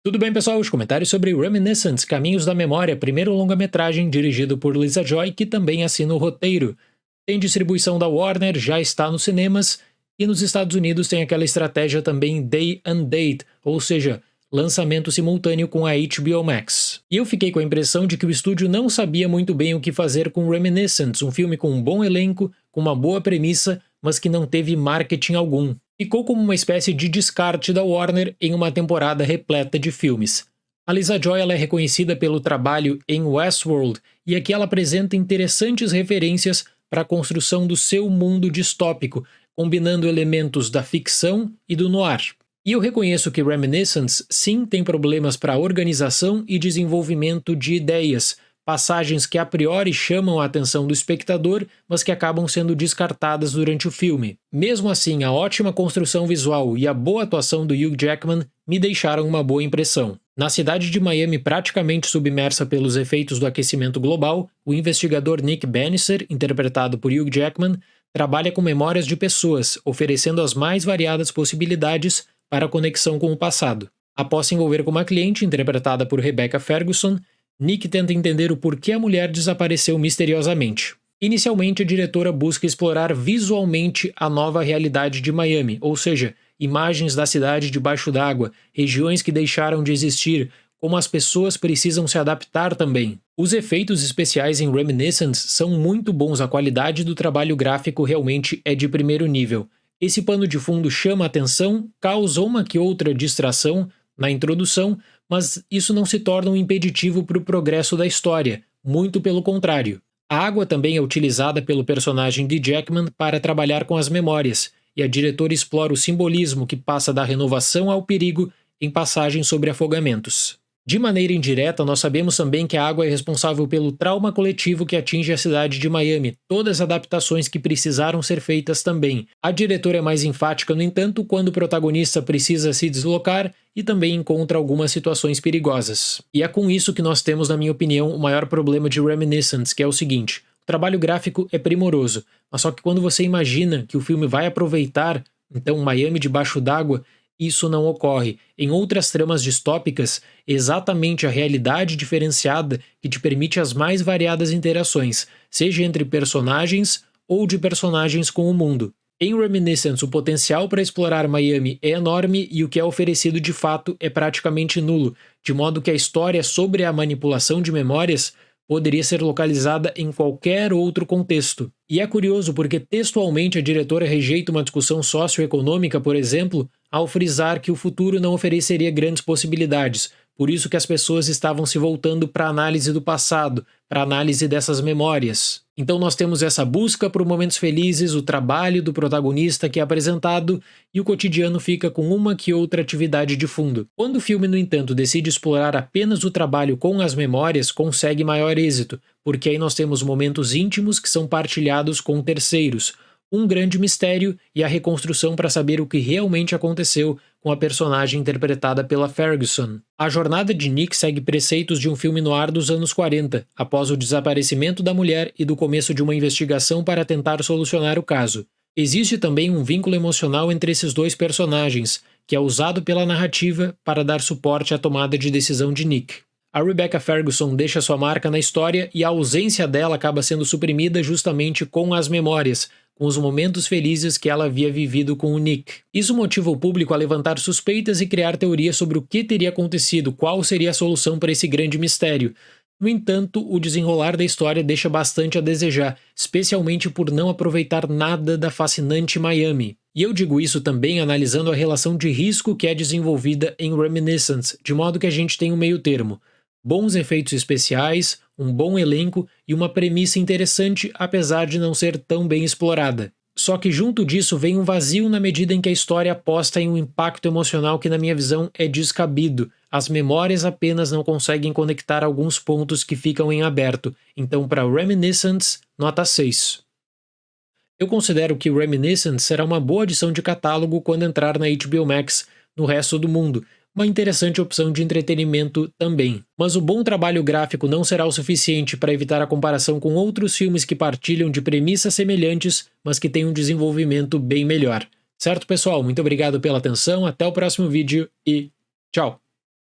Tudo bem, pessoal? Os comentários sobre Reminiscence, Caminhos da Memória, primeiro longa-metragem dirigido por Lisa Joy, que também assina o roteiro. Tem distribuição da Warner, já está nos cinemas, e nos Estados Unidos tem aquela estratégia também Day and Date, ou seja, lançamento simultâneo com a HBO Max. E eu fiquei com a impressão de que o estúdio não sabia muito bem o que fazer com Reminiscence, um filme com um bom elenco, com uma boa premissa, mas que não teve marketing algum. Ficou como uma espécie de descarte da Warner em uma temporada repleta de filmes. A Lisa Joy ela é reconhecida pelo trabalho em Westworld, e aqui ela apresenta interessantes referências para a construção do seu mundo distópico, combinando elementos da ficção e do noir. E eu reconheço que Reminiscence sim tem problemas para organização e desenvolvimento de ideias, passagens que a priori chamam a atenção do espectador, mas que acabam sendo descartadas durante o filme. Mesmo assim, a ótima construção visual e a boa atuação do Hugh Jackman me deixaram uma boa impressão. Na cidade de Miami praticamente submersa pelos efeitos do aquecimento global, o investigador Nick Bannister, interpretado por Hugh Jackman, trabalha com memórias de pessoas, oferecendo as mais variadas possibilidades para a conexão com o passado. Após se envolver com uma cliente, interpretada por Rebecca Ferguson, Nick tenta entender o porquê a mulher desapareceu misteriosamente. Inicialmente, a diretora busca explorar visualmente a nova realidade de Miami, ou seja, imagens da cidade debaixo d'água, regiões que deixaram de existir, como as pessoas precisam se adaptar também. Os efeitos especiais em Reminiscence são muito bons, a qualidade do trabalho gráfico realmente é de primeiro nível. Esse pano de fundo chama a atenção, causa uma que outra distração na introdução, mas isso não se torna um impeditivo para o progresso da história, muito pelo contrário. A água também é utilizada pelo personagem de Jackman para trabalhar com as memórias, e a diretora explora o simbolismo que passa da renovação ao perigo em passagens sobre afogamentos. De maneira indireta, nós sabemos também que a água é responsável pelo trauma coletivo que atinge a cidade de Miami, todas as adaptações que precisaram ser feitas também. A diretora é mais enfática, no entanto, quando o protagonista precisa se deslocar e também encontra algumas situações perigosas. E é com isso que nós temos, na minha opinião, o maior problema de Reminiscence, que é o seguinte: o trabalho gráfico é primoroso, mas só que quando você imagina que o filme vai aproveitar, então, Miami debaixo d'água, isso não ocorre. Em outras tramas distópicas, exatamente a realidade diferenciada que te permite as mais variadas interações, seja entre personagens ou de personagens com o mundo. Em Reminiscence, o potencial para explorar Miami é enorme e o que é oferecido de fato é praticamente nulo, de modo que a história sobre a manipulação de memórias poderia ser localizada em qualquer outro contexto. E é curioso porque textualmente a diretora rejeita uma discussão socioeconômica, por exemplo, ao frisar que o futuro não ofereceria grandes possibilidades, por isso que as pessoas estavam se voltando para a análise do passado, para a análise dessas memórias. Então nós temos essa busca por momentos felizes, o trabalho do protagonista que é apresentado, e o cotidiano fica com uma que outra atividade de fundo. Quando o filme, no entanto, decide explorar apenas o trabalho com as memórias, consegue maior êxito, porque aí nós temos momentos íntimos que são partilhados com terceiros, um grande mistério e a reconstrução para saber o que realmente aconteceu com a personagem interpretada pela Ferguson. A jornada de Nick segue preceitos de um filme noir dos anos 40, após o desaparecimento da mulher e do começo de uma investigação para tentar solucionar o caso. Existe também um vínculo emocional entre esses dois personagens, que é usado pela narrativa para dar suporte à tomada de decisão de Nick. A Rebecca Ferguson deixa sua marca na história e a ausência dela acaba sendo suprimida justamente com as memórias, com os momentos felizes que ela havia vivido com o Nick. Isso motiva o público a levantar suspeitas e criar teorias sobre o que teria acontecido, qual seria a solução para esse grande mistério. No entanto, o desenrolar da história deixa bastante a desejar, especialmente por não aproveitar nada da fascinante Miami. E eu digo isso também analisando a relação de risco que é desenvolvida em Reminiscence, de modo que a gente tem um meio termo. Bons efeitos especiais, um bom elenco e uma premissa interessante, apesar de não ser tão bem explorada. Só que junto disso vem um vazio na medida em que a história aposta em um impacto emocional que, na minha visão, é descabido. As memórias apenas não conseguem conectar alguns pontos que ficam em aberto. Então, para Reminiscence, nota 6. Eu considero que Reminiscence será uma boa adição de catálogo quando entrar na HBO Max no resto do mundo, uma interessante opção de entretenimento também. Mas o bom trabalho gráfico não será o suficiente para evitar a comparação com outros filmes que partilham de premissas semelhantes, mas que têm um desenvolvimento bem melhor. Certo, pessoal? Muito obrigado pela atenção, até o próximo vídeo e tchau!